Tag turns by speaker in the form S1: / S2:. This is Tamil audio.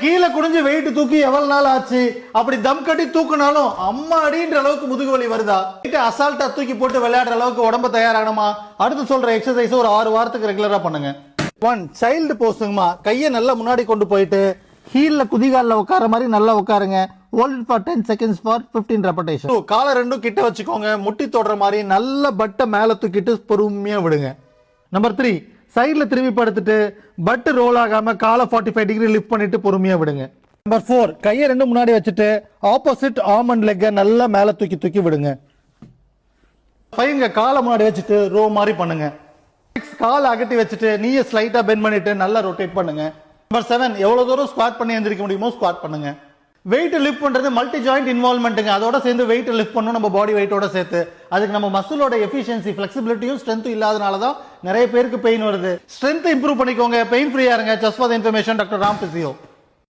S1: கீழே குனிஞ்சு வெயிட் தூக்கி எவ்வளவு நாள் ஆச்சு? அப்படி தம் கட்டி தூக்குனாலும் அம்மா அடின்ற அளவுக்கு முதுகு வலி வருதா? அசால்ட்டா தூக்கி போட்டு விளையாடுற அளவுக்கு உடம்பு தயாராகணுமா? அடுத்து சொல்ற எக்ஸசைஸ் ஒரு 6 வாரத்துக்கு ரெகுலரா பண்ணுங்க. 1 சைல்டு போஸ்டுங்கம்மா. கையை நல்லா முன்னாடி கொண்டு போயிட்டு ஹீல்ல குதிகாலில் உட்கார மாதிரி நல்லா உட்காருங்க. Hold it for 10 seconds for 15 repetitions. காலை ரெண்டும் கிட்ட வச்சுக்கோங்க. முட்டி தொடற மாதிரி நல்ல பட்டை மேல தூக்கிட்டு பொறுமையா விடுங்க. நம்பர் 3 சைடுல திரும்பி படுத்துட்டு பட்டு ரோல் ஆகாம காலை 45 டிகிரி லிஃப்ட் பண்ணிட்டு பொறுமையா விடுங்க. நம்பர் 4 கையை ரெண்டும் முன்னாடி வச்சுட்டு ஆப்போசிட் ஆர்ம் அண்ட் லெக்கை நல்லா மேல தூக்கி தூக்கி விடுங்க. 5 காலை முன்னாடி வச்சுட்டு ரோ மாதிரி பண்ணுங்க. 6 காலை அகட்டி வச்சுட்டு நீயை ஸ்லைட்டா பெண்ட் பண்ணிட்டு நல்லா ரொட்டேட் பண்ணுங்க. நம்பர் 7 எவ்வளவு தூரம் ஸ்குவாட் பண்ணி எந்திரிக்க முடியுமோ ஸ்குவாட் பண்ணுங்க. வெயிட் லிஃப்ட் பண்றது மல்டி ஜாயிண்ட் இன்வால்வ்மெண்ட்டுங்க. அதோட சேர்ந்து வெயிட் லிஃப்ட் பண்ணணும் நம்ம பாடி வெயிட்டோட சேர்த்து. அதுக்கு நம்ம மசிலோட எஃபிஷியன்சி ஃபிளெக்சிபிலிட்டியும் ஸ்ட்ரென்த்தும் இல்லாதனால தான் நிறைய பேருக்கு பெயின் வருது. ஸ்ட்ரென்த் இம்ப்ரூவ் பண்ணிக்கோங்க. பெயின் ஃப்ரீயா இருங்க. Just for the information doctor Ram physio.